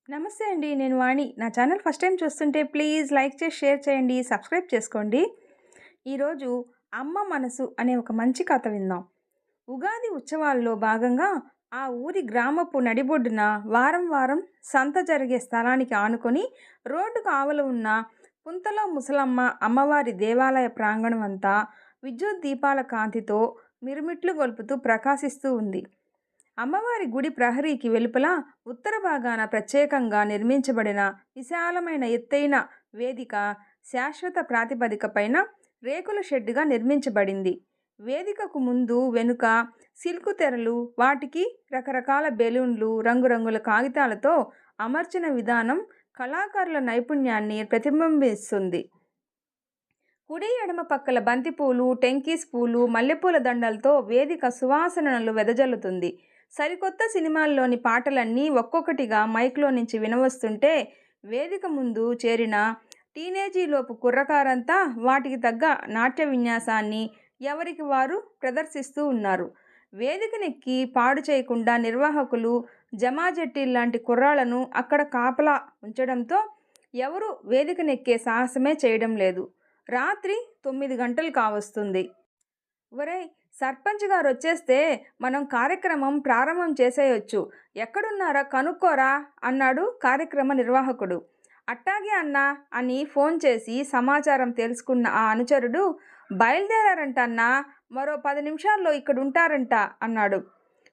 నమస్తే అండి. నేను వాణి. నా ఛానల్ ఫస్ట్ టైం చూస్తుంటే ప్లీజ్ లైక్ చేసి, షేర్ చేయండి, సబ్స్క్రైబ్ చేసుకోండి. ఈరోజు 'అమ్మ మనసు' అనే ఒక మంచి కథ విందాం. ఉగాది ఉత్సవాల్లో భాగంగా ఆ ఊరి గ్రామపు నడిబొడ్డున వారం వారం సంత జరిగే స్థలానికి ఆనుకొని రోడ్డుకు ఆవల ఉన్న పుంతలో ముసలమ్మ అమ్మవారి దేవాలయ ప్రాంగణం అంతా విద్యుత్ దీపాల కాంతితో మిరుమిట్లు గొల్పుతూ ప్రకాశిస్తూ ఉంది. అమ్మవారి గుడి ప్రహరీకి వెలుపల ఉత్తర భాగాన ప్రత్యేకంగా నిర్మించబడిన విశాలమైన ఎత్తైన వేదిక శాశ్వత ప్రాతిపదిక పైన రేకుల షెడ్డుగా నిర్మించబడింది. వేదికకు ముందు వెనుక సిల్కు తెరలు, వాటికి రకరకాల బెలూన్లు, రంగురంగుల కాగితాలతో అమర్చిన విధానం కళాకారుల నైపుణ్యాన్ని ప్రతిబింబిస్తుంది. కుడి ఎడమ పక్కల బంతిపూలు, టెంకీస్ పూలు, మల్లెపూల దండలతో వేదిక సువాసనలు వెదజల్లుతుంది. సరికొత్త సినిమాల్లోని పాటలన్నీ ఒక్కొక్కటిగా మైక్లో నుంచి వినవస్తుంటే వేదిక ముందు చేరిన టీనేజీలోపు కుర్రకారంతా వాటికి తగ్గ నాట్య విన్యాసాన్ని ఎవరికి వారు ప్రదర్శిస్తూ ఉన్నారు. వేదికనెక్కి పాడు చేయకుండా నిర్వాహకులు జమాజెట్టీల్లాంటి కుర్రాళ్లను అక్కడ కాపలా ఉంచడంతో ఎవరు వేదికనెక్కే సాహసమే చేయడం లేదు. రాత్రి 9 గంటలు కావస్తుంది. ఒరేయ్, సర్పంచ్ గారు వచ్చేస్తే మనం కార్యక్రమం ప్రారంభం చేసేయొచ్చు, ఎక్కడున్నారా కనుక్కోరా అన్నాడు కార్యక్రమ నిర్వాహకుడు. అట్టాగే అన్నా అని ఫోన్ చేసి సమాచారం తెలుసుకున్న ఆ అనుచరుడు, బయలుదేరారంట అన్నా, మరో 10 నిమిషాల్లో ఇక్కడుంటారంట అన్నాడు.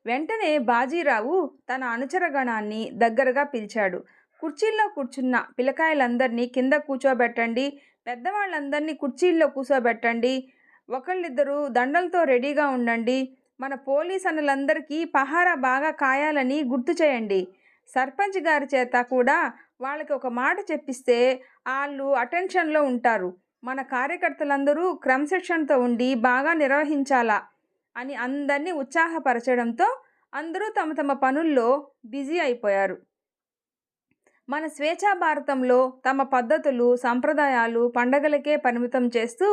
వెంటనే బాజీరావు తన అనుచరగణాన్ని దగ్గరగా పిలిచాడు. కుర్చీల్లో కూర్చున్న పిల్లకాయలందరినీ కింద కూర్చోబెట్టండి, పెద్దవాళ్ళందరినీ కుర్చీల్లో కూర్చోబెట్టండి, ఒకళ్ళిద్దరు దండలతో రెడీగా ఉండండి, మన పోలీస్ అన్నలందరికీ పహారా బాగా కాయాలని గుర్తు చేయండి. సర్పంచ్ గారి చేత కూడా వాళ్ళకి ఒక మాట చెప్పిస్తే వాళ్ళు అటెన్షన్లో ఉంటారు. మన కార్యకర్తలందరూ క్రమశిక్షణతో ఉండి బాగా నిర్వహించాలా అని అందరినీ ఉత్సాహపరచడంతో అందరూ తమ తమ పనుల్లో బిజీ అయిపోయారు. మన స్వేచ్ఛా భారతంలో తమ పద్ధతులు, సంప్రదాయాలు పండగలకే పరిమితం చేస్తూ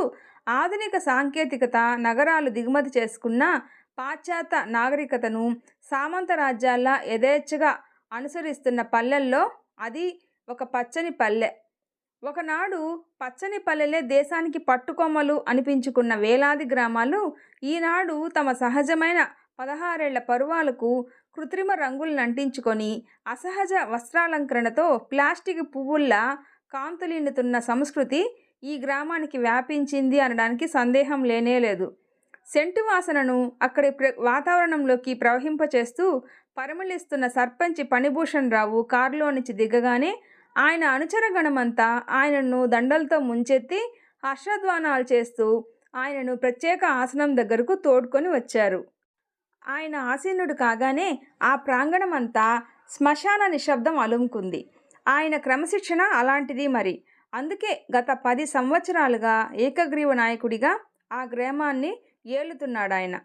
ఆధునిక సాంకేతికత నగరాలు దిగుమతి చేసుకున్న పాశ్చాత్య నాగరికతను సామంత రాజ్యాల్లా యథేచ్ఛగా అనుసరిస్తున్న పల్లెల్లో అది ఒక పచ్చని పల్లె. ఒకనాడు పచ్చని పల్లెలే దేశానికి పట్టుకొమ్మలు అనిపించుకున్న వేలాది గ్రామాలు ఈనాడు తమ సహజమైన 16 ఏళ్ల పరువాలకు కృత్రిమ రంగులను అంటించుకొని అసహజ వస్త్రాలంకరణతో ప్లాస్టిక్ పువ్వుల్లా కాంతులీనుతున్న సంస్కృతి ఈ గ్రామానికి వ్యాపించింది అనడానికి సందేహం లేనేలేదు. సెంటు వాసనను అక్కడి వాతావరణంలోకి ప్రవహింపచేస్తూ పరిమళిస్తున్న సర్పంచి ఫణిభూషణ్ రావు కారులో నుంచి దిగగానే ఆయన అనుచరగణమంతా ఆయనను దండలతో ముంచెత్తి హర్షధ్వానాలు చేస్తూ ఆయనను ప్రత్యేక ఆసనం దగ్గరకు తోడ్కొని వచ్చారు. ఆయన ఆసీనుడు కాగానే ఆ ప్రాంగణమంతా శ్మశాన నిశ్శబ్దం అలుముకుంది. ఆయన క్రమశిక్షణ అలాంటిది మరి. అందుకే గత 10 సంవత్సరాలుగా ఏకగ్రీవ నాయకుడిగా ఆ గ్రామాన్ని ఏలుతున్నాడాయన.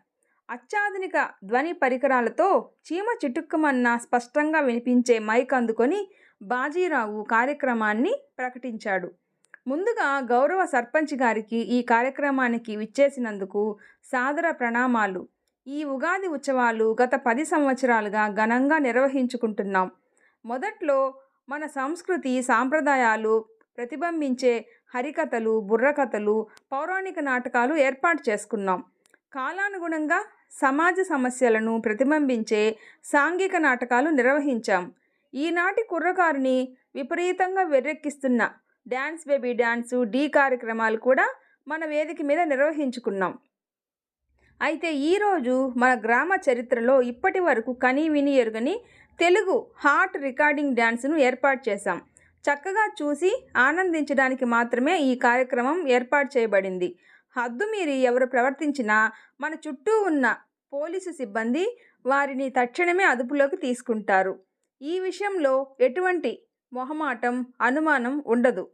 అత్యాధునిక ధ్వని పరికరాలతో చీమ చిటుక్కుమన్నా స్పష్టంగా వినిపించే మైక్ అందుకొని బాజీరావు కార్యక్రమాన్ని ప్రకటించాడు. ముందుగా గౌరవ సర్పంచ్ గారికి ఈ కార్యక్రమానికి విచ్చేసినందుకు సాదర ప్రణామాలు. ఈ ఉగాది ఉత్సవాలు గత 10 సంవత్సరాలుగా ఘనంగా నిర్వహించుకుంటున్నాం. మొదట్లో మన సంస్కృతి సాంప్రదాయాలు ప్రతిబింబించే హరికథలు, బుర్రకథలు, పౌరాణిక నాటకాలు ఏర్పాటు చేసుకున్నాం. కాలానుగుణంగా సమాజ సమస్యలను ప్రతిబింబించే సాంఘిక నాటకాలు నిర్వహించాం. ఈనాటి కుర్రకారుని విపరీతంగా వెర్రెక్కిస్తున్న డ్యాన్స్ బేబీ డ్యాన్సు, ఢీ కార్యక్రమాలు కూడా మన వేదిక మీద నిర్వహించుకున్నాం. అయితే ఈరోజు మన గ్రామ చరిత్రలో ఇప్పటి వరకు కనీ విని ఎరుగని తెలుగు హాట్ రికార్డింగ్ డ్యాన్స్ను ఏర్పాటు చేశాం. చక్కగా చూసి ఆనందించడానికి మాత్రమే ఈ కార్యక్రమం ఏర్పాటు చేయబడింది. హద్దు మీరి ఎవరు ప్రవర్తించినా మన చుట్టూ ఉన్న పోలీసు సిబ్బంది వారిని తక్షణమే అదుపులోకి తీసుకుంటారు. ఈ విషయంలో ఎటువంటి మొహమాటం, అనుమానం ఉండదు.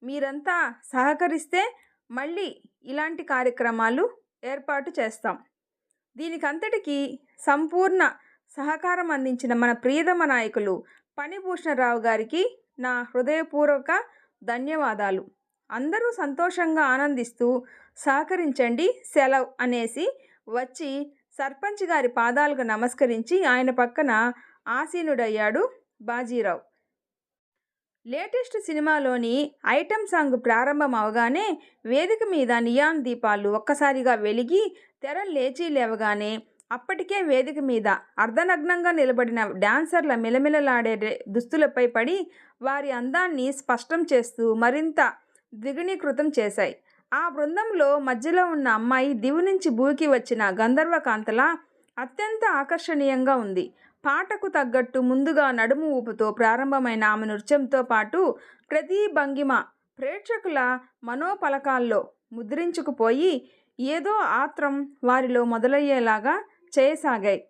మీరంతా సహకరిస్తే మళ్ళీ ఇలాంటి కార్యక్రమాలు ఏర్పాటు చేస్తాం. దీనికంతటికీ సంపూర్ణ సహకారం అందించిన మన ప్రియతమ నాయకులు ఫణిభూషణరావు గారికి నా హృదయపూర్వక ధన్యవాదాలు. అందరూ సంతోషంగా ఆనందిస్తూ సహకరించండి, సెలవ్ అనేసి వచ్చి సర్పంచ్ గారి పాదాలకు నమస్కరించి ఆయన పక్కన ఆసీనుడయ్యాడు బాజీరావు. లేటెస్ట్ సినిమాలోని ఐటెం సాంగ్ ప్రారంభం అవగానే వేదిక మీద నియాన్ దీపాలు ఒక్కసారిగా వెలిగి తెర లేచి లేవగానే అప్పటికే వేదిక మీద అర్ధనగ్నంగా నిలబడిన డాన్సర్ల మిలమిలలాడే దుస్తులపై పడి వారి అందాన్ని స్పష్టం చేస్తూ మరింత ద్విగుణీకృతం చేశాయి. ఆ బృందంలో మధ్యలో ఉన్న అమ్మాయి దివి నుంచి భూకి వచ్చిన గంధర్వకాంతలా అత్యంత ఆకర్షణీయంగా ఉంది. పాటకు తగ్గట్టు ముందుగా నడుము ఊపుతో ప్రారంభమైన ఆమె నృత్యంతో పాటు ప్రతి భంగిమ ప్రేక్షకుల మనోపలకాల్లో ముద్రించుకుపోయి ఏదో ఆత్రం వారిలో మొదలయ్యేలాగా చేయసాగాయి.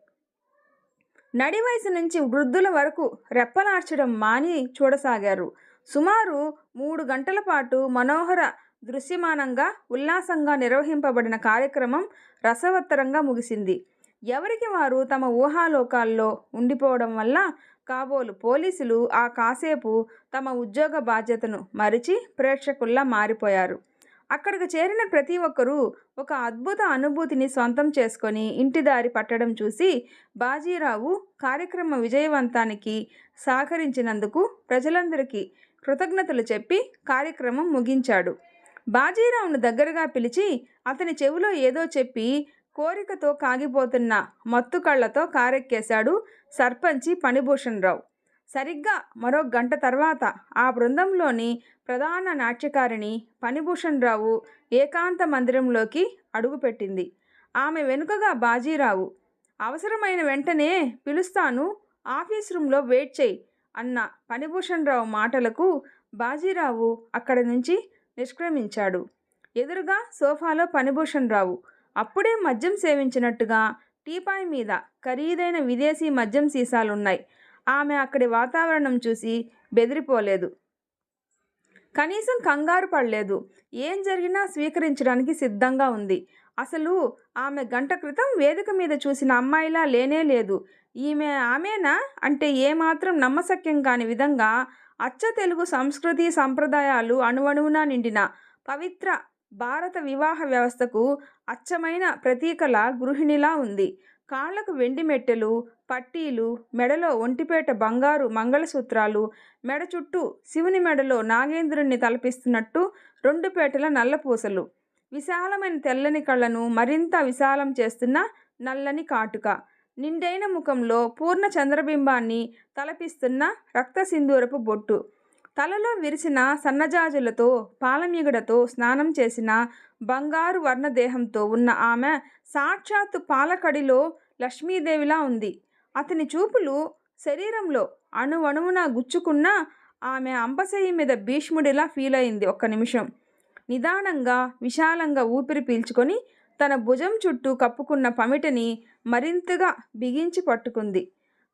నడి వయసు నుంచి వృద్ధుల వరకు రెప్పలార్చడం మాని చూడసాగారు. సుమారు 3 గంటల పాటు మనోహర దృశ్యమానంగా ఉల్లాసంగా నిర్వహింపబడిన కార్యక్రమం రసవత్తరంగా ముగిసింది. ఎవరికి వారు తమ ఊహాలోకాల్లో ఉండిపోవడం వల్ల కాబోలు పోలీసులు ఆ కాసేపు తమ ఉద్యోగ బాధ్యతను మరిచి ప్రేక్షకుల్లా మారిపోయారు. అక్కడికి చేరిన ప్రతి ఒక్కరూ ఒక అద్భుత అనుభూతిని సొంతం చేసుకొని ఇంటిదారి పట్టడం చూసి బాజీరావు కార్యక్రమ విజయవంతానికి సహకరించినందుకు ప్రజలందరికీ కృతజ్ఞతలు చెప్పి కార్యక్రమం ముగించాడు. బాజీరావును దగ్గరగా పిలిచి అతని చెవిలో ఏదో చెప్పి కోరికతో కాగిపోతున్న మత్తు కళ్ళతో కారెక్కేశాడు సర్పంచి ఫణిభూషణ్ రావు. సరిగ్గా మరో గంట తర్వాత ఆ బృందంలోని ప్రధాన నాట్యకారిణి ఫణిభూషణ్ రావు ఏకాంత మందిరంలోకి అడుగుపెట్టింది. ఆమె వెనుకగా బాజీరావు. అవసరమైన వెంటనే పిలుస్తాను, ఆఫీస్ రూమ్లో వెయిట్ చేయి అన్న ఫణిభూషణ్ రావు మాటలకు బాజీరావు అక్కడి నుంచి నిష్క్రమించాడు. ఎదురుగా సోఫాలో ఫణిభూషణ్ రావు అప్పుడే మద్యం సేవించినట్టుగా టీపాయ్ మీద ఖరీదైన విదేశీ మద్యం సీసాలున్నాయి. ఆమె అక్కడి వాతావరణం చూసి బెదిరిపోలేదు, కనీసం కంగారు పడలేదు. ఏం జరిగినా స్వీకరించడానికి సిద్ధంగా ఉంది. అసలు ఆమె గంట క్రితం వేదిక మీద చూసిన అమ్మాయిలా లేనే లేదు. ఆమెనా అంటే ఏమాత్రం నమ్మశక్యం కాని విధంగా అచ్చ తెలుగు సంస్కృతి సంప్రదాయాలు అణువణువునా నిండిన పవిత్ర భారత వివాహ వ్యవస్థకు అచ్చమైన ప్రతీకల గృహిణిలా ఉంది. కాళ్లకు వెండి మెట్టెలు, పట్టీలు, మెడలో ఒంటిపేట బంగారు మంగళసూత్రాలు, మెడ చుట్టూ శివుని మెడలో నాగేంద్రుణ్ణి తలపిస్తున్నట్టు 2 పేటల నల్లపూసలు, విశాలమైన తెల్లని కళ్ళను మరింత విశాలం చేస్తున్న నల్లని కాటుక, నిండైన ముఖంలో పూర్ణ చంద్రబింబాన్ని తలపిస్తున్న రక్తసింధూరపు బొట్టు, తలలో విరిసిన సన్నజాజులతో పాలమీగడతో స్నానం చేసిన బంగారు వర్ణదేహంతో ఉన్న ఆమె సాక్షాత్తు పాలకడిలో లక్ష్మీదేవిలా ఉంది. అతని చూపులు శరీరంలో అణువణువున గుచ్చుకున్న ఆమె అంపశయ్య మీద భీష్ముడిలా ఫీల్ అయింది. ఒక్క నిమిషం నిదానంగా విశాలంగా ఊపిరి పీల్చుకొని తన భుజం చుట్టూ కప్పుకున్న పమిటని మరింతగా బిగించి పట్టుకుంది.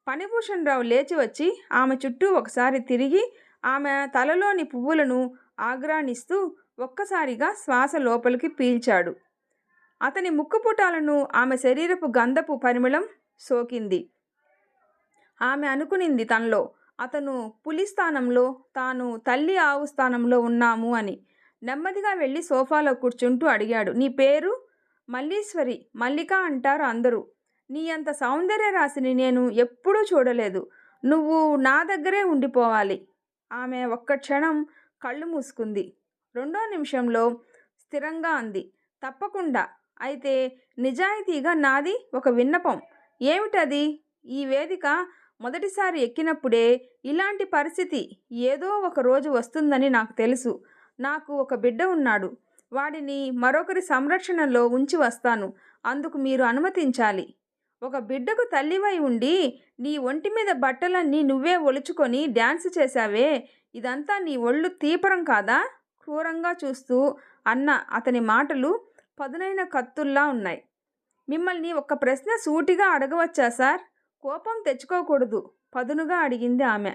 ఫణిభూషణ్ రావు లేచి వచ్చి ఆమె చుట్టూ ఒకసారి తిరిగి ఆమె తలలోని పువ్వులను ఆగ్రానిస్తూ ఒక్కసారిగా శ్వాస లోపలికి పీల్చాడు. అతని ముక్కుపుటాలను ఆమె శరీరపు గంధపు పరిమళం సోకింది. ఆమె అనుకునింది తనలో, అతను పులి స్థానంలో, తాను తల్లి ఆవు స్థానంలో ఉన్నాము అని. నెమ్మదిగా వెళ్ళి సోఫాలో కూర్చుంటూ అడిగాడు, నీ పేరు? మల్లీశ్వరి, మల్లిక అంటారు అందరూ. నీ అంత సౌందర్య రాశిని నేను ఎప్పుడూ చూడలేదు. నువ్వు నా దగ్గరే ఉండిపోవాలి. ఆమె ఒక్క క్షణం కళ్ళు మూసుకుంది. 2వ నిమిషంలో స్థిరంగా అంది, తప్పకుండా. అయితే నిజాయితీగా నాది ఒక విన్నపం. ఏమిటది? ఈ వేదిక మొదటిసారి ఎక్కినప్పుడే ఇలాంటి పరిస్థితి ఏదో ఒక రోజు వస్తుందని నాకు తెలుసు. నాకు ఒక బిడ్డ ఉన్నాడు. వాడిని మరొకరి సంరక్షణలో ఉంచి వస్తాను. అందుకు మీరు అనుమతించాలి. ఒక బిడ్డకు తల్లివై ఉండి నీ ఒంటి మీద బట్టలన్నీ నువ్వే ఒలుచుకొని డ్యాన్స్ చేశావే, ఇదంతా నీ ఒళ్ళు తీపరం కాదా? క్రూరంగా చూస్తూ అన్న అతని మాటలు పదునైన కత్తుల్లా ఉన్నాయి. మిమ్మల్ని ఒక ప్రశ్న సూటిగా అడగవచ్చా సార్? కోపం తెచ్చుకోకూడదు, పదునుగా అడిగింది ఆమె.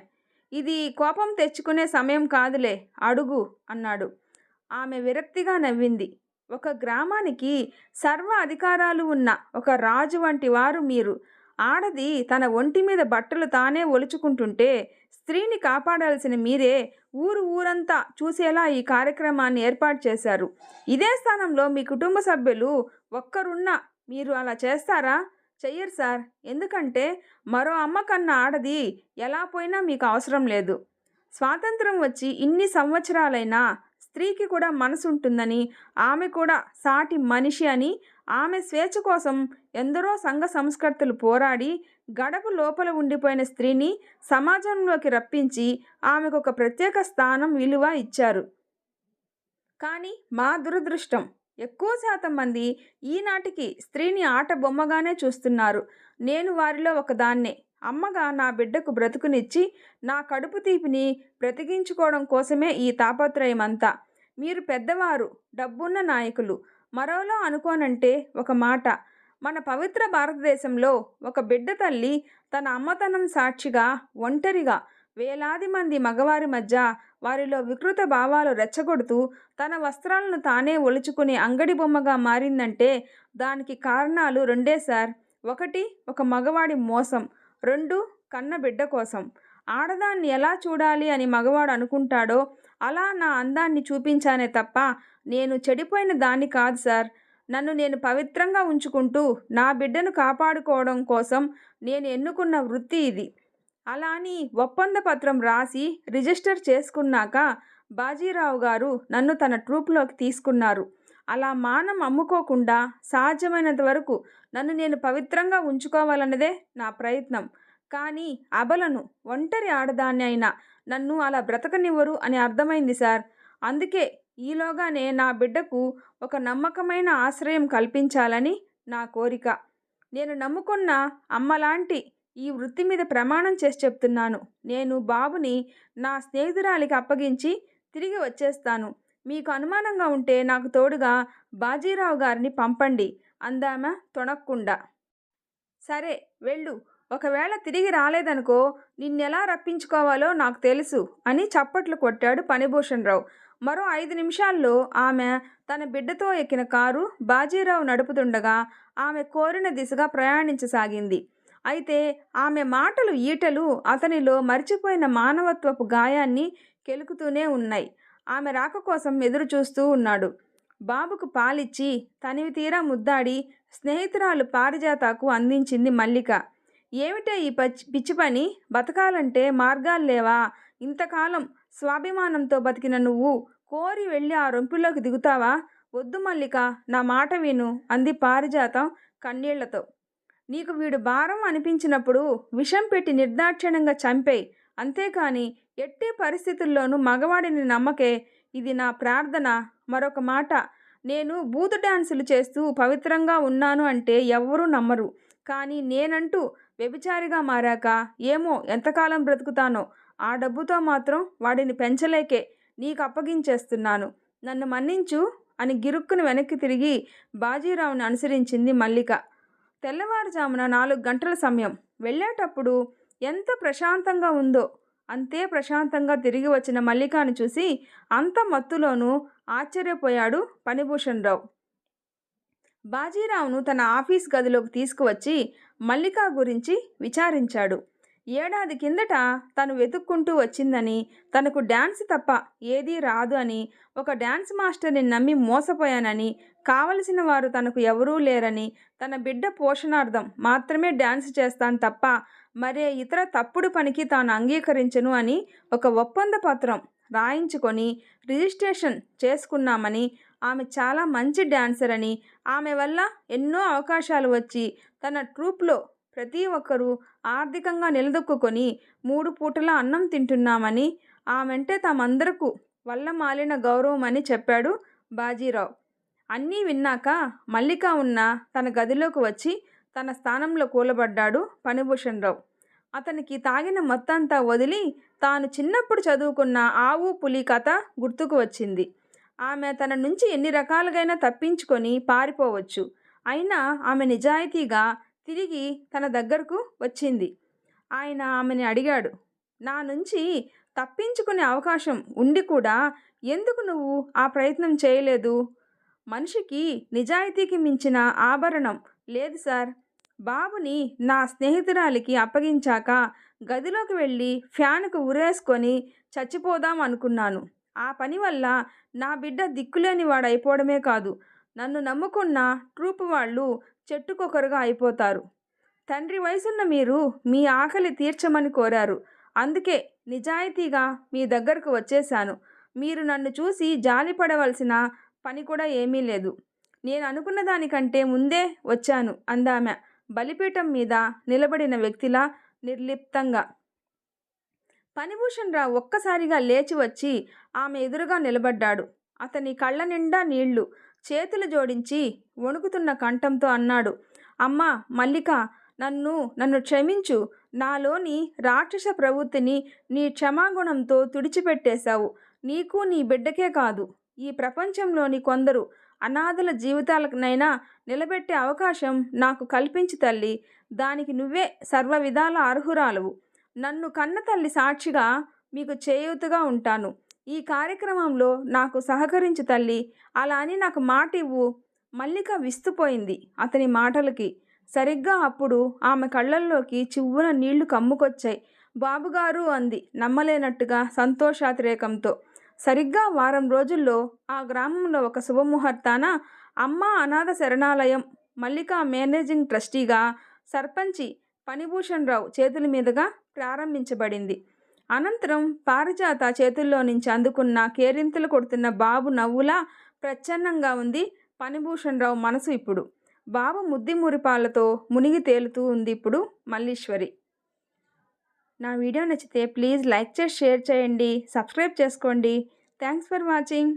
ఇది కోపం తెచ్చుకునే సమయం కాదులే, అడుగు అన్నాడు. ఆమె విరక్తిగా నవ్వింది. ఒక గ్రామానికి సర్వ అధికారాలు ఉన్న ఒక రాజు వంటి వారు మీరు. ఆడది తన ఒంటి మీద బట్టలు తానే ఒలుచుకుంటుంటే స్త్రీని కాపాడాల్సిన మీరే ఊరంతా చూసేలా ఈ కార్యక్రమాన్ని ఏర్పాటు చేశారు. ఇదే స్థానంలో మీ కుటుంబ సభ్యులు ఒక్కరున్నా మీరు అలా చేస్తారా? చెయ్యరు సార్. ఎందుకంటే మరో అమ్మ కన్నా ఆడది ఎలా పోయినా మీకు అవసరం లేదు. స్వాతంత్రం వచ్చి ఇన్ని సంవత్సరాలైనా స్త్రీకి కూడా మనసు ఉంటుందని, ఆమె కూడా సాటి మనిషి అని, ఆమె స్వేచ్ఛ కోసం ఎందరో సంఘ సంస్కర్తలు పోరాడి గడప లోపల ఉండిపోయిన స్త్రీని సమాజంలోకి రప్పించి ఆమెకు ఒక ప్రత్యేక స్థానం, విలువ ఇచ్చారు. కానీ మా దురదృష్టం, ఎక్కువ శాతం మంది ఈనాటికి స్త్రీని ఆట బొమ్మగానే చూస్తున్నారు. నేను వారిలో ఒకదాన్నే. అమ్మగా నా బిడ్డకు బ్రతుకునిచ్చి నా కడుపు తీపిని బ్రతికించుకోవడం కోసమే ఈ తాపత్రయం అంతా. మీరు పెద్దవారు, డబ్బున్న నాయకులు. మరోలా అనుకోనంటే ఒక మాట, మన పవిత్ర భారతదేశంలో ఒక బిడ్డ తల్లి తన అమ్మతనం సాక్షిగా ఒంటరిగా వేలాది మంది మగవారి మధ్య వారిలో వికృత భావాలు రెచ్చగొడుతూ తన వస్త్రాలను తానే ఒలుచుకునే అంగడి బొమ్మగా మారిందంటే దానికి కారణాలు రెండే సార్. ఒకటి, ఒక మగవాడి మోసం. రెండు, కన్న బిడ్డ కోసం. ఆడదాన్ని ఎలా చూడాలి అని మగవాడు అనుకుంటాడో అలా నా అందాన్ని చూపించానే తప్ప నేను చెడిపోయిన దాన్ని కాదు సార్. నన్ను నేను పవిత్రంగా ఉంచుకుంటూ నా బిడ్డను కాపాడుకోవడం కోసం నేను ఎన్నుకున్న వృత్తి ఇది. అలా అని ఒప్పంద పత్రం రాసి రిజిస్టర్ చేసుకున్నాక బాజీరావు గారు నన్ను తన ట్రూప్లోకి తీసుకున్నారు. అలా మానం అమ్ముకోకుండా సాధ్యమైనంత వరకు నన్ను నేను పవిత్రంగా ఉంచుకోవాలన్నదే నా ప్రయత్నం. కానీ అబలను, ఒంటరి ఆడదాన్ని అయినా నన్ను అలా బ్రతకనివ్వరు అని అర్థమైంది సార్. అందుకే ఈలోగానే నా బిడ్డకు ఒక నమ్మకమైన ఆశ్రయం కల్పించాలని నా కోరిక. నేను నమ్ముకున్న అమ్మలాంటి ఈ వృత్తి మీద ప్రమాణం చేసి చెప్తున్నాను. నేను బాబుని నా స్నేహితురాలికి అప్పగించి తిరిగి వచ్చేస్తాను. మీకు అనుమానంగా ఉంటే నాకు తోడుగా బాజీరావు గారిని పంపండి అందామె తొణక్కుండా. సరే వెళ్ళు, ఒకవేళ తిరిగి రాలేదనుకో నిన్నెలా రప్పించుకోవాలో నాకు తెలుసు అని చప్పట్లు కొట్టాడు ఫణిభూషణ్ రావు. మరో 5 నిమిషాల్లో ఆమె తన బిడ్డతో ఎక్కిన కారు బాజీరావు నడుపుతుండగా ఆమె కోరిన దిశగా ప్రయాణించసాగింది. అయితే ఆమె మాటలు, ఈటలు అతనిలో మరిచిపోయిన మానవత్వపు గాయాన్ని కెలుకుతూనే ఉన్నాయి. ఆమె రాక కోసం ఎదురు చూస్తూ ఉన్నాడు. బాబుకు పాలిచ్చి తనివి తీరా ముద్దాడి స్నేహితురాలు పారిజాతకు అందించింది మల్లిక. ఏమిటే ఈ పిచ్చి పని? బతకాలంటే మార్గాలు లేవా? ఇంతకాలం స్వాభిమానంతో బతికిన నువ్వు కోరి వెళ్ళి ఆ రొంపిలోకి దిగుతావా? వద్దు మల్లిక, నా మాట విను అంది పారిజాతం కన్నీళ్లతో. నీకు వీడు భారం అనిపించినప్పుడు విషం పెట్టి నిర్దాక్షిణ్యంగా చంపేయి. అంతేకాని ఎట్టి పరిస్థితుల్లోనూ మగవాడిని నమ్మకే. ఇది నా ప్రార్థన. మరొక మాట, నేను బూతు డాన్సులు చేస్తూ పవిత్రంగా ఉన్నాను అంటే ఎవ్వరూ నమ్మరు. కానీ నేనంటూ వ్యభిచారిగా మారాక ఏమో ఎంతకాలం బ్రతుకుతానో. ఆ డబ్బుతో మాత్రం వాడిని పెంచలేకే నీకు అప్పగించేస్తున్నాను. నన్ను మన్నించు అని గిరుక్కును వెనక్కి తిరిగి బాజీరావుని అనుసరించింది మల్లిక. తెల్లవారుజామున 4 గంటల సమయం. వెళ్ళేటప్పుడు ఎంత ప్రశాంతంగా ఉందో అంతే ప్రశాంతంగా తిరిగి వచ్చిన మల్లికను చూసి అంత మత్తులోనూ ఆశ్చర్యపోయాడు ఫణిభూషణ్ రావు. బాజీరావును తన ఆఫీస్ గదిలోకి తీసుకువచ్చి మల్లిక గురించి విచారించాడు. ఏడాది కిందట తను వెతుక్కుంటూ వచ్చిందని, తనకు డ్యాన్స్ తప్ప ఏదీ రాదు అని, ఒక డ్యాన్స్ మాస్టర్ని నమ్మి మోసపోయానని, కావలసిన వారు తనకు ఎవరూ లేరని, తన బిడ్డ పోషణార్థం మాత్రమే డ్యాన్స్ చేస్తాను తప్ప మరే ఇతర తప్పుడు పనికి తాను అంగీకరించను అని ఒక ఒప్పంద పత్రం రాయించుకొని రిజిస్ట్రేషన్ చేసుకున్నామని, ఆమె చాలా మంచి డ్యాన్సర్ అని, ఆమె వల్ల ఎన్నో అవకాశాలు వచ్చి తన ట్రూప్లో ప్రతి ఒక్కరూ ఆర్థికంగా నిలదొక్కుని 3 పూటల అన్నం తింటున్నామని, ఆమెంటే తమందరకు వల్ల మాలిన గౌరవం అని చెప్పాడు బాజీరావు. అన్నీ విన్నాక మల్లిక ఉన్న తన గదిలోకి వచ్చి తన స్థానంలో కూలబడ్డాడు ఫణిభూషణ్ రావు. అతనికి తాగిన మొత్తంతా వదిలి తాను చిన్నప్పుడు చదువుకున్న ఆవు పులి కథ గుర్తుకు వచ్చింది. ఆమె తన నుంచి ఎన్ని రకాలుగైనా తప్పించుకొని పారిపోవచ్చు. అయినా ఆమె నిజాయితీగా తిరిగి తన దగ్గరకు వచ్చింది. ఆయన ఆమెని అడిగాడు, నా నుంచి తప్పించుకునే అవకాశం ఉండి కూడా ఎందుకు నువ్వు ఆ ప్రయత్నం చేయలేదు? మనిషికి నిజాయితీకి మించిన ఆభరణం లేదు సార్. బాబుని నా స్నేహితురాలికి అప్పగించాక గదిలోకి వెళ్ళి ఫ్యాన్కు ఉరేసుకొని చచ్చిపోదాం అనుకున్నాను. ఆ పని వల్ల నా బిడ్డ దిక్కులేని వాడైపోవడమే కాదు, నన్ను నమ్ముకున్న ట్రూప్ వాళ్ళు చెట్టుకొకరుగా అయిపోతారు. తండ్రి వయసున్న మీరు మీ ఆకలి తీర్చమని కోరారు. అందుకే నిజాయితీగా మీ దగ్గరకు వచ్చేశాను. మీరు నన్ను చూసి జాలిపడవలసిన పని కూడా ఏమీ లేదు. నేను అనుకున్న దానికంటే ముందే వచ్చాను అందామె బలిపీఠం మీద నిలబడిన వ్యక్తిలా నిర్లిప్తంగా. ఫణిభూషణ్ రావు ఒక్కసారిగా లేచి వచ్చి ఆమె ఎదురుగా నిలబడ్డాడు. అతని కళ్ళ నిండా నీళ్లు. చేతులు జోడించి వణుకుతున్న కంఠంతో అన్నాడు, అమ్మా మల్లిక, నన్ను క్షమించు. నాలోని రాక్షస ప్రవృత్తిని నీ క్షమాగుణంతో తుడిచిపెట్టేశావు. నీకు నీ బిడ్డకే కాదు, ఈ ప్రపంచంలోని కొందరు అనాథల జీవితాలనైనా నిలబెట్టే అవకాశం నాకు కల్పించు తల్లి. దానికి నువ్వే సర్వ విధాల అర్హురాలవు. నన్ను కన్న తల్లి సాక్షిగా మీకు చేయూతగా ఉంటాను. ఈ కార్యక్రమంలో నాకు సహకరించు తల్లి. అలా అని నాకు మాట ఇవ్వు. మల్లిక విస్తుపోయింది అతని మాటలకి. సరిగ్గా అప్పుడు ఆమె కళ్ళల్లోకి చివ్వున నీళ్లు కమ్ముకొచ్చాయి. బాబుగారు అంది నమ్మలేనట్టుగా సంతోషాతిరేకంతో. సరిగ్గా వారం రోజుల్లో ఆ గ్రామంలో ఒక శుభముహూర్తాన అమ్మ అనాథ శరణాలయం మల్లిక మేనేజింగ్ ట్రస్టీగా సర్పంచి ఫణిభూషణ్ రావు చేతుల మీదుగా ప్రారంభించబడింది. అనంతరం పారిజాత చేతుల్లో నుంచి అందుకున్న కేరింతలు కొడుతున్న బాబు నవ్వులా ప్రచ్ఛన్నంగా ఉంది ఫణిభూషణ్ రావు మనసు ఇప్పుడు. బాబు ముద్ది మురిపాలతో మునిగి తేలుతూ ఉంది ఇప్పుడు మల్లీశ్వరి. నా వీడియో నచ్చితే ప్లీజ్ లైక్ చేసి షేర్ చేయండి, సబ్స్క్రైబ్ చేసుకోండి. Thanks for watching.